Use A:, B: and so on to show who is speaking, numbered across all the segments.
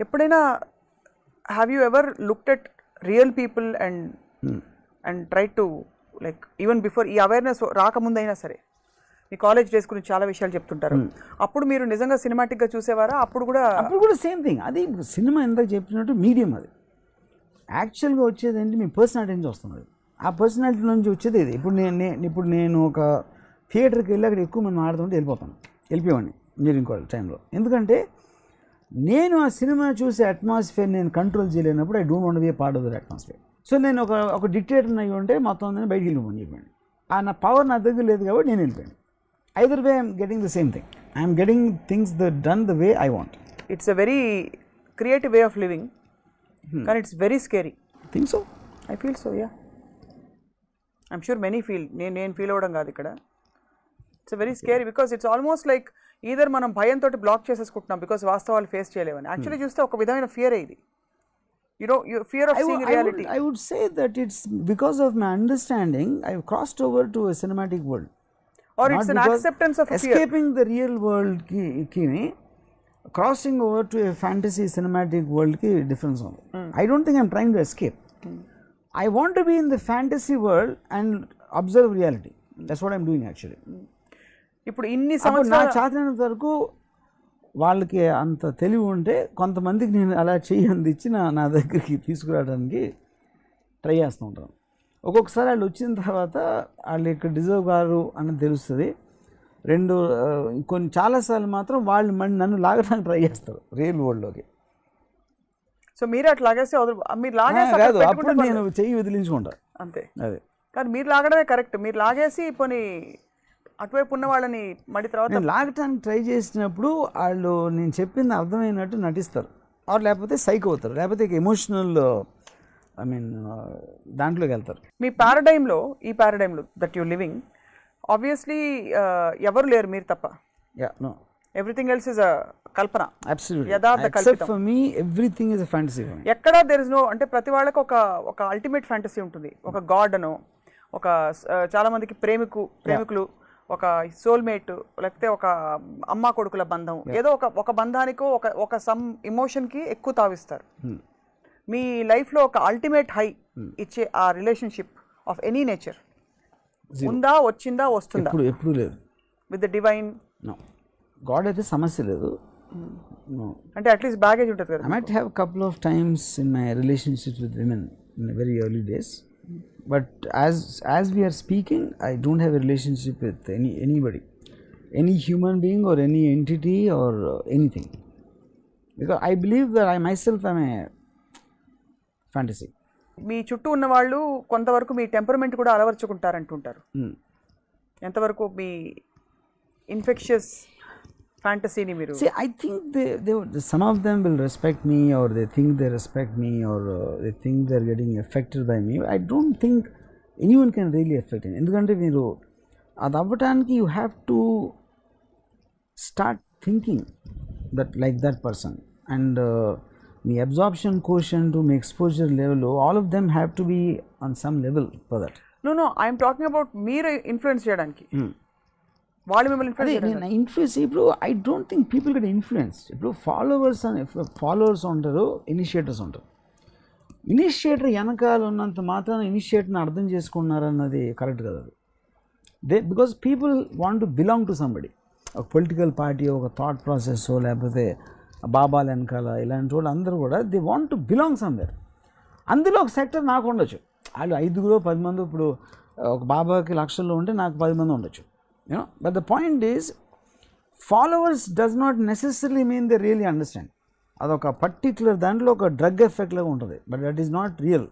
A: ఎప్పుడైనా have you ever looked at real people and try to like even before ఈ awareness రాకముందైనా సరే మీ college days గురించి చాలా విషయాలు చెప్తుంటారు, అప్పుడు మీరు నిజంగా సినిమాటిక్గా చూసేవారా? అప్పుడు కూడా
B: సేమ్ థింగ్. అది సినిమా ఎంత చెప్పినట్టు మీడియం, అది యాక్చువల్గా వచ్చేది ఏంటి మీ పర్సనాలిటీ నుంచి వస్తుంది. ఆ పర్సనాలిటీ నుంచి వచ్చేది ఇది. ఇప్పుడు నేను ఒక థియేటర్కి వెళ్ళి అక్కడ ఎక్కువ మంది ఆడుతుంటే వెళ్ళిపోయేవాడిని ఇంజనీరింగ్ కాలేజ్ టైంలో. ఎందుకంటే నేను ఆ సినిమా చూసే అట్మాస్ఫియర్ నేను కంట్రోల్ చేయలేనప్పుడు I don't want be A part of that atmosphere. So నేను ఒక డిక్టేటర్ అయ్యి ఉంటే మొత్తం బయటికి వెళ్ళిపోమని చెప్పాను. నా పవర్ నా దగ్గర లేదు కాబట్టి నేను వెళ్ళిపోయాను. Either way I'm getting the same thing, I'm getting things done the way I want.
A: It's a very creative way of living, కానీ it's very scary.
B: Think so,
A: I feel so, ya. I'm sure many feel, నేను feel అవ్వడం కాదు ఇక్కడ. It's very scary because it's almost like either మనం భయంతో block చేసేసుకుంటున్నాం because వాస్తవాలు face చేయలేవని. యాక్చువల్లీ చూస్తే ఒక విధమైన ఫియర్ ఇది, fear of seeing reality.
B: I would say that it's because of my understanding I've crossed over to a cinematic world,
A: or it's an acceptance of a fear.
B: Escaping the real world ki crossing over to a fantasy cinematic world ki difference on. I don't think I'm trying to escape. I want to be in the fantasy world and observe reality. That's what I'm doing actually.
A: ఇప్పుడు ఇన్ని సంవత్సరాలు
B: నా చాతనంత వరకు వాళ్ళకి అంత తెలివి ఉంటే కొంతమందికి నేను అలా చెయ్యి అందించి నా దగ్గరికి తీసుకురావడానికి ట్రై చేస్తూ ఉంటాను. ఒక్కొక్కసారి వాళ్ళు వచ్చిన తర్వాత వాళ్ళు ఇక్కడ డిజర్వ్ గారు అని తెలుస్తుంది. చాలాసార్లు మాత్రం వాళ్ళు నన్ను లాగడానికి ట్రై చేస్తారు రియల్ వరల్డ్లోకి.
A: సో మీరు అట్లా లాగేస్తే మీరు లాగేసి
B: కాదు, అప్పుడు నేను చెయ్యి వదిలించుకుంటా
A: అంతే.
B: అదే
A: కానీ మీరు లాగడమే కరెక్ట్. మీరు లాగేసి పోనీ అటువైపు ఉన్న వాళ్ళని మళ్ళీ తర్వాత
B: నేను లాగటానికి ట్రై చేసినప్పుడు వాళ్ళు నేను చెప్పింది అర్థమైనట్టు నటిస్తారు, లేకపోతే సైక్ అవుతారు, లేకపోతే ఎమోషనల్ దాంట్లోకి వెళ్తారు.
A: మీ పారాడైమ్లో, ఈ పారాడైమ్లో దట్ యు లివింగ్, ఆబ్వియస్లీ ఎవరు లేరు మీరు తప్ప. ఎవ్రీథింగ్ ఎల్స్ ఇస్ అ కల్పన.
B: అబ్సల్యూట్లీ.
A: యథార్థ కల్పితం.
B: ఎక్సెప్ట్ ఫర్ మీ ఎవ్రీథింగ్ ఇస్ అ ఫ్యాంటసీ.
A: ఎక్కడ దేర్ ఇస్ నో, అంటే ప్రతి వాళ్ళకి ఒక అల్టిమేట్ ఫ్యాంటసీ ఉంటుంది. ఒక గాడ్ అనో, ఒక చాలా మందికి ప్రేమికులు, ఒక సోల్మేట్, లేకపోతే ఒక అమ్మ కొడుకుల బంధం, ఏదో ఒక బంధానికో ఒక సమ్ ఎమోషన్కి ఎక్కువ తావిస్తారు. మీ లైఫ్లో ఒక అల్టిమేట్ హై ఇచ్చే ఆ రిలేషన్షిప్ ఆఫ్ ఎనీ నేచర్ ఉందా, వచ్చిందా, వస్తుందా?
B: ఎప్పుడు లేదు.
A: విత్ ద డివైన్
B: గాడ్ అయితే సమస్య లేదు.
A: అంటే అట్లీస్ట్ బ్యాగేజ్ ఉంటుంది కదా.
B: I might have couple of times in my relationships with women in very early days. But as we are speaking, I don't have a relationship with anybody, any human being or any entity or anything, because I believe that I myself am a fantasy.
A: మీ చుట్టూ ఉన్న వాళ్ళు కొంతవరకు మీ temperament కూడా అలవర్చుకుంటారంటుంటారు. ఎంతవరకు మీ infectious ఫ్యాంటసీని మీరు?
B: See, I think some of them will respect me, or they think they respect me, or they think they're getting affected by me. I don't think anyone can really affect me. ఎందుకంటే మీరు అది అవ్వటానికి you have to start thinking that like that person, and me absorption quotient, me exposure level, all of them have to be on some level for that.
A: No, I am talking about మీరు influence చేయడానికి. వాళ్ళు మిమ్మల్ని
B: influence. ఇప్పుడు I don't think people get influence. ఇప్పుడు followers ఉంటారు, initiators ఉంటారు. Initiator వెనకాల ఉన్నంత మాత్రాన ఇనిషియేటర్ని అర్థం చేసుకున్నారన్నది కరెక్ట్ కదా. Because people want to belong to somebody. ఒక పొలిటికల్ పార్టీ, ఒక థాట్ ప్రాసెస్, లేకపోతే బాబాల వెనకాల ఇలాంటి వాళ్ళు అందరూ కూడా they want to belong somewhere. అందులో ఒక సెక్టర్ నాకు ఉండొచ్చు. వాళ్ళు 5-10 మంది, ఇప్పుడు ఒక బాబాకి లక్షల్లో ఉంటే నాకు 10 మంది ఉండొచ్చు. But the point is, followers does not necessarily mean they really understand. అదొక పర్టిక్యులర్ దాంట్లో ఒక డ్రగ్ ఎఫెక్ట్ లాగా ఉంటుంది. But that is not real.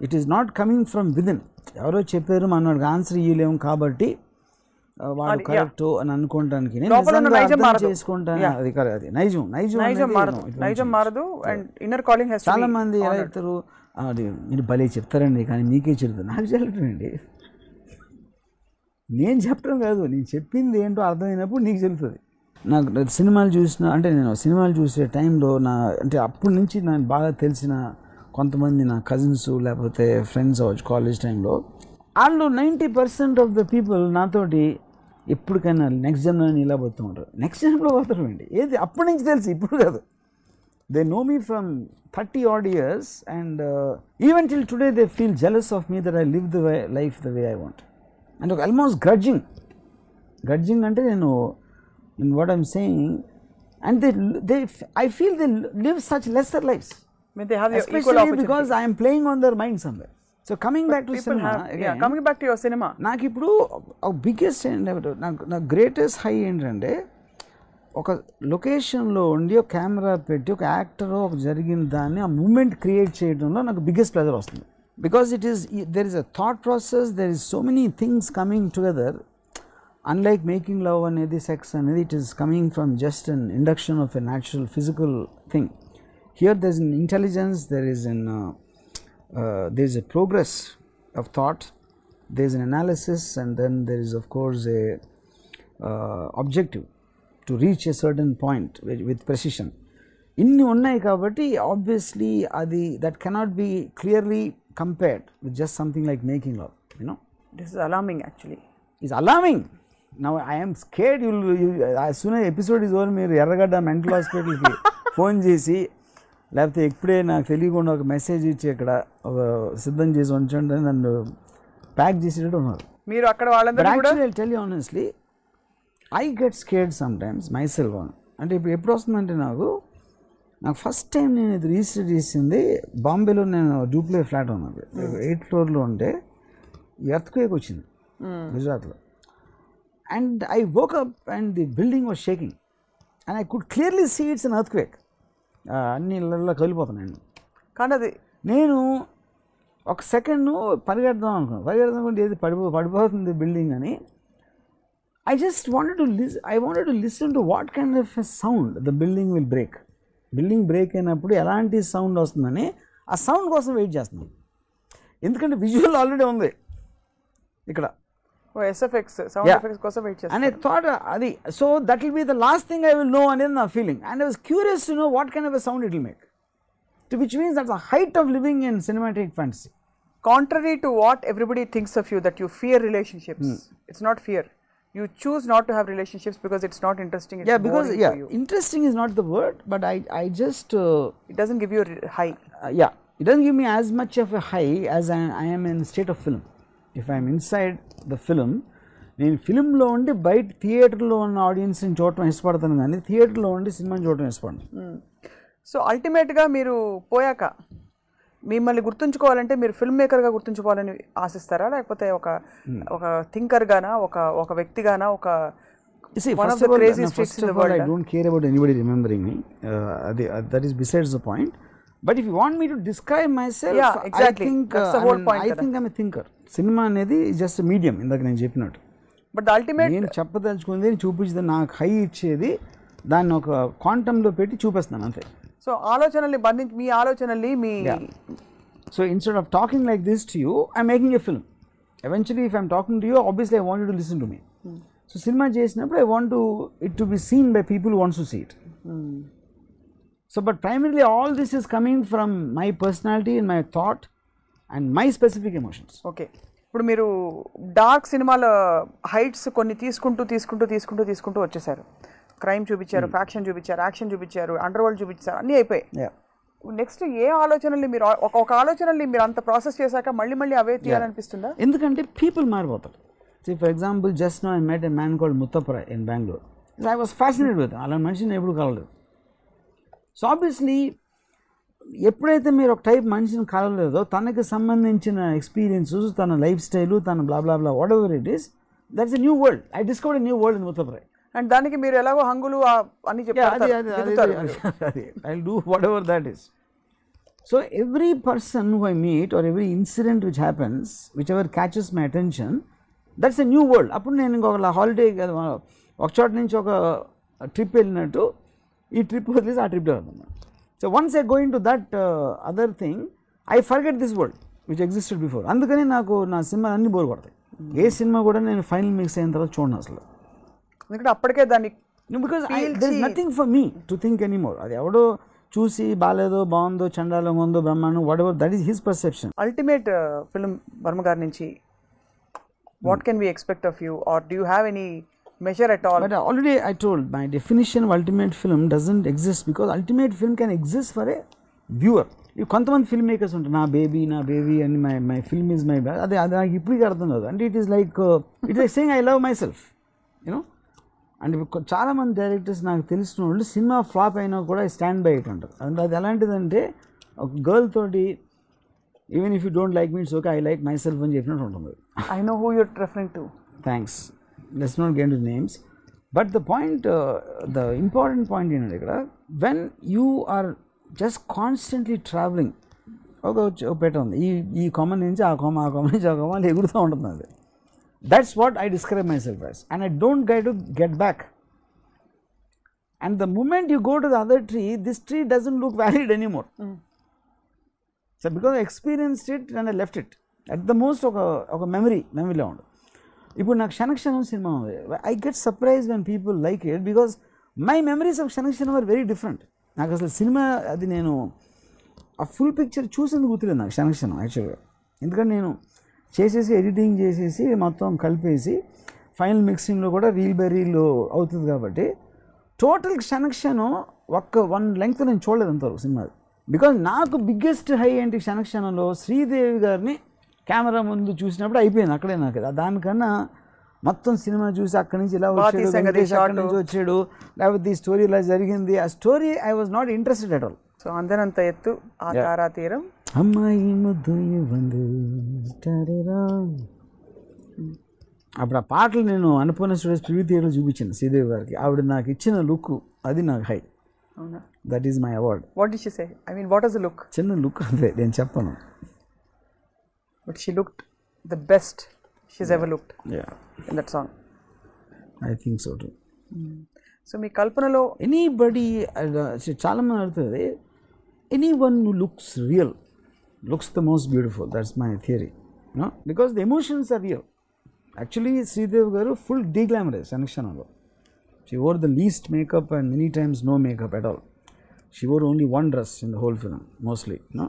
B: It is not coming from within. ఎవరో చెప్పారు మనం వాడికి ఆన్సర్ ఇవ్వలేము కాబట్టి వాడు కరెక్ట్ అని అనుకోవడానికి నేను చేసుకుంటాను. అది కరెక్ట్. అది
A: నైజం మారదు. And inner calling has.
B: చాలా మంది ఎలా చెప్తారు, అది మీరు భలే చెప్తారండి కానీ మీకే చెప్తారు. నాకు చెప్తానండి, నేను చెప్పడం కాదు, నేను చెప్పింది ఏంటో అర్థమైనప్పుడు నీకు చెప్తుంది. నాకు సినిమాలు చూసే టైంలో అంటే అప్పటి నుంచి నాకు బాగా తెలిసిన కొంతమంది నా కజిన్స్ లేకపోతే ఫ్రెండ్స్ అవ్వచ్చు కాలేజ్ టైంలో, వాళ్ళు 90% ఆఫ్ ద పీపుల్ నాతోటి ఎప్పటికైనా నెక్స్ట్ జన్మలో ఇలా పోతూ ఉంటారు. నెక్స్ట్ జన్మలో పోతారు అండి. ఏది అప్పటి నుంచి తెలుసు, ఇప్పుడు కాదు. They know me from 30 odd years, and even till today they feel jealous of me that I live the life the way I want, and almost grudging ante nenu in what I'm saying, and I feel they live such lesser lives.
A: I mean, they have your equal
B: Especially
A: opportunity.
B: because I am playing on their mind somewhere. So coming back to cinema again,
A: coming back to your cinema,
B: నాకు ఇప్పుడు biggest నా greatest high ఏంటంటే ఒక లొకేషన్లో ఉండి ఒక camera పెట్టి ఒక యాక్టర్ ఒక జరిగిన దాన్ని ఆ మూమెంట్ క్రియేట్ చేయడంలో నాకు బిగ్గెస్ట్ ప్లెజర్ వస్తుంది. Because there is a thought process, there is so many things coming together. Unlike making love అనేది, సెక్స్ అనేది, it is coming from just an induction of a natural physical thing. Here there is an intelligence, there is a progress of thought, there is an analysis, and then there is of course a objective to reach a certain point with precision. Inni unnai kabatti obviously that cannot be clearly compared with just something like making love, you know.
A: This is alarming actually.
B: It's alarming. Now I am scared you as soon as episode is over మీరు ఎర్రగడ్డ mental హాస్పిటల్కి phone చేసి లేకపోతే ఇప్పుడే నాకు తెలియకుండా ఒక message ఇచ్చి ఇక్కడ ఒక సిద్ధం చేసి ఉంచండి నన్ను ప్యాక్ చేసేటట్టు ఉన్నారు
A: మీరు అక్కడ వాళ్ళందరూ కూడా.
B: Actually I'll tell you honestly, I get scared sometimes myself. అంటే ఇప్పుడు ఎప్పుడు వస్తుందంటే నాకు ఫస్ట్ టైం నేను ఇది రిజిస్టర్ చేసింది బాంబేలో. నేను డూప్లే ఫ్లాట్ ఉన్నది 8th floorలో ఉంటే ఎర్త్క్వేక్ వచ్చింది గుజరాత్లో. And I woke up and the building was shaking and I could clearly see it's an earthquake. అన్ని ఇళ్ళల్లో కదిలిపోతున్నాను.
A: కానీ అది
B: నేను ఒక సెకండ్ పరిగెడదాం అనుకున్నాను, ఏది పడిపోతుంది బిల్డింగ్ అని. I just wanted to listen to what kind of a sound the building will break. Building break అయినప్పుడు ఎలాంటి సౌండ్ వస్తుందని ఆ సౌండ్ కోసం వెయిట్ చేస్తున్నాను. ఎందుకంటే విజువల్ ఆల్రెడీ ఉంది ఇక్కడ.
A: ఎస్ఎఫ్ఎక్స్ సౌండ్ ఎఫెక్ట్స్ కోసం వెయిట్ చేస్తాను
B: అనే థాట్ అది. So that will be the last thing I will know అనేది నా feeling. And I was curious to know what kind of a sound it will make, which means that's the height of living in cinematic fantasy.
A: Contrary to what everybody thinks of you, that you fear relationships. It's not fear. You choose not to have relationships because it's not interesting. It's
B: because
A: boring for you.
B: Interesting is not the word, but I just
A: it doesn't give you a high.
B: It doesn't give me as much of a high as I am in state of film. If I am inside the film, నేను ఫిల్మ్లో ఉండి బయట థియేటర్లో ఉన్న ఆడియన్స్ని చూడటం ఇష్టపడతాను, కానీ థియేటర్లో ఉండి సినిమాని చూడటం ఇష్టపడను.
A: సో అల్టిమేట్గా మీరు పోయాక మిమ్మల్ని గుర్తుంచుకోవాలంటే మీరు ఫిల్మ్ మేకర్గా గుర్తుంచుకోవాలని ఆశిస్తారా, లేకపోతే ఒక థింకర్గానా, ఒక వ్యక్తిగానా, ఒక
B: one of the crazy streets in the world? I don't care about anybody remembering me. That is besides the point. But if you want me to describe myself,
A: exactly.
B: I think
A: that's the whole point.
B: I think I'm a thinker. Cinema అనేది just a medium. ఇందాక నేను చెప్పినట్టు.
A: But the ultimate,
B: నేను చెప్పదలుచుకుంది చూపించేది, నాకు high ఇచ్చేది దాన్ని ఒక క్వాంటంలో పెట్టి చూపిస్తున్నాను అంతే.
A: సో ఆలోచనల్ని బంధించి మీ ఆలోచనల్ని మీ
B: So instead of talking like this to you, I'm making a film. Eventually if I'm talking to you, obviously I want you to listen to me. So cinema చేసినప్పుడు I want it to be seen by people who wants to see it. So but primarily all this is coming from my personality and my thought and my specific emotions.
A: Okay, ఇప్పుడు మీరు dark సినిమాల heights కొన్ని తీసుకుంటూ వచ్చేసారు. Crime చూపించారు, faction చూపించారు, action చూపించారు, under world చూపించారు, అన్నీ అయిపోయాయి. నెక్స్ట్ ఏ ఆలోచనల్ని మీరు ఒక ఆలోచనల్ని మీరు అంత ప్రాసెస్ చేశాక మళ్ళీ అవే తీయాలనిపిస్తుందా?
B: ఎందుకంటే పీపుల్ మారిపోతారు. See, for example, just now I met a man called Muttapura in Bangalore. I was fascinated with him. అలా మనిషిని ఎప్పుడు కలవలేదు. సో ఆబ్వియస్లీ ఎప్పుడైతే మీరు ఒక టైప్ మనిషిని కలవలేదో తనకి సంబంధించిన ఎక్స్పీరియన్సెస్, తన లైఫ్ స్టైలు, తన blah blah blah whatever it is, that's a new world. I discovered a new world in Muttapura.
A: And దానికి మీరు ఎలాగో హంగులు అని చెప్తారు.
B: I'll do whatever that is. So every person who I meet or every incident which happens, whichever catches my attention, that's a new world. అప్పుడు నేను ఇంకొక holiday ఒక చోట నుంచి ఒక ట్రిప్ వెళ్ళినట్టు ఈ ట్రిప్ వదిలేసి ఆ ట్రిప్ వెళ్తున్నాను. So once I go in to that other thing, I forget this world which existed before. అందుకని నాకు నా సినిమా అన్ని బోర్ కొడతాయి. ఏ సినిమా కూడా నేను ఫైనల్ మిక్స్ అయిన తర్వాత చూడను అసలు.
A: ఎందుకంటే అప్పటికే దాన్ని
B: because there is nothing for me to think anymore. అది ఎవడో చూసి బాగాలేదో, బాగుందో, చండాలంగా ఉందో, బ్రహ్మాండం, whatever, that is his perception.
A: Ultimate film Varma గారి నుంచి what can we expect of you, or do you have any measure at all.
B: But already I told, my definition of ultimate film doesn't exist, because ultimate film can exist for a viewer. You కొంతమంది film makers ఉంటారు, నా baby అని my film is my bag, అది నాకు ఇప్పటికీ అర్థం కాదు. అంటే it is like saying I love my self, you know. అంటే చాలామంది డైరెక్టర్స్ నాకు తెలిసిన వాళ్ళు సినిమా ఫ్లాప్ అయినా కూడా స్టాండ్ బై ఇట్ అంటారు. అది ఎలాంటిదంటే ఒక గర్ల్ తోటి even if you don't like me it's okay, I like myself అని చెప్పినట్టు ఉంటుంది.
A: I know who you're referring to.
B: Thanks, let's not get into names. But the point, the important point ఏంటంటే ఇక్కడ, when you are just constantly travelling, ఒక పెట్ట ఉంది, ఈ common నుంచి ఆ కామ నుంచి ఆ కామ ఎగురుతూ ఉంటుంది. అది that's what I describe myself as, and I don't get back. And the moment you go to the other tree, this tree doesn't look valid anymore. So because I experienced it and I left it at the most ఒక మెమరీలో ఉండదు. ఇప్పుడు నాకు Kshana Kshanam cinema ఉంది, I get surprise when people like it, because my memories of Kshana Kshanam are very different. నాకు అసలు cinema అది నేను ఆ ఫుల్ పిక్చర్ చూసేందుకు గుర్తులేదు నాకు క్షణక్షణం యాక్చువల్గా. ఎందుకంటే నేను ఎడిటింగ్ చేసేసి మొత్తం కలిపేసి ఫైనల్ మిక్సింగ్లో కూడా రీల్ బై రీల్ అవుతుంది కాబట్టి టోటల్ క్షణక్షణం వన్ లెంగ్త్ నేను చూడలేదు అంతవరకు సినిమా. బికాజ్ నాకు బిగ్గెస్ట్ హై ఏంటి క్షణక్షణంలో, శ్రీదేవి గారిని కెమెరా ముందు చూసినప్పుడు అయిపోయింది అక్కడే నాకు. దానికన్నా మొత్తం సినిమా చూసి అక్కడి నుంచి ఇలా వచ్చాడు, అక్కడి నుంచి వచ్చాడు, లేకపోతే ఈ స్టోరీ ఇలా జరిగింది, ఆ story I was not interested at all.
A: So అందనంత ఎత్తు ఆ తారా తీరం,
B: అమ్మాయి ముద్దు అప్పుడు ఆ పాటలు నేను అన్నపూర్ణ స్టూడియోస్ ప్రివ్యూ థియేటర్లో చూపించాను శ్రీదేవి గారికి. ఆవిడ నాకు ఇచ్చిన లుక్ అది నాకు హై.
A: అవునా?
B: That is my award.
A: What did she say? I mean what was the look?
B: చిన్న లుక్ అంతే, నేను చెప్పను.
A: But she looked the best she's ever looked in that song.
B: I think so too.
A: So మీ కల్పనలో
B: anybody, చాలామంది అడుగుతుంది, anyone who looks real looks the most beautiful. That's my theory, no, because the emotions are real. Actually Sridevi garu full deglamorize క్షణక్షణంలో. She wore the least makeup and many times no makeup at all. She wore only one dress in the whole film, mostly. No?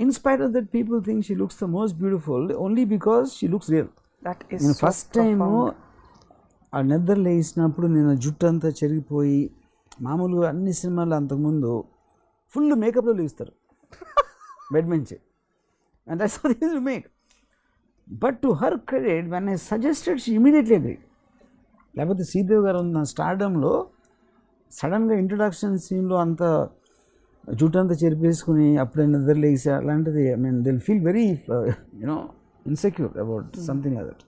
B: In spite of that, people think she looks the most beautiful only because she looks real.
A: That is
B: so
A: first time
B: ఆ నిద్రలో వేసినప్పుడు నేను జుట్టు అంతా చెరిగిపోయి, మామూలుగా అన్ని సినిమాలు అంతకుముందు ఫుల్ మేకప్లో లేస్తారు బెడ్ నుంచి, and that's how they used to make. But to her credit, when I suggested she immediately agree. లేకపోతే శ్రీదేవి గారు ఉన్న స్టార్డంలో సడన్గా ఇంట్రొడక్షన్ సీన్లో అంత జుట్టు అంతా చెరిపేసుకుని అప్పుడే నిద్రలేసి అలాంటిది, I mean Dil feel very you know insecure about something like that.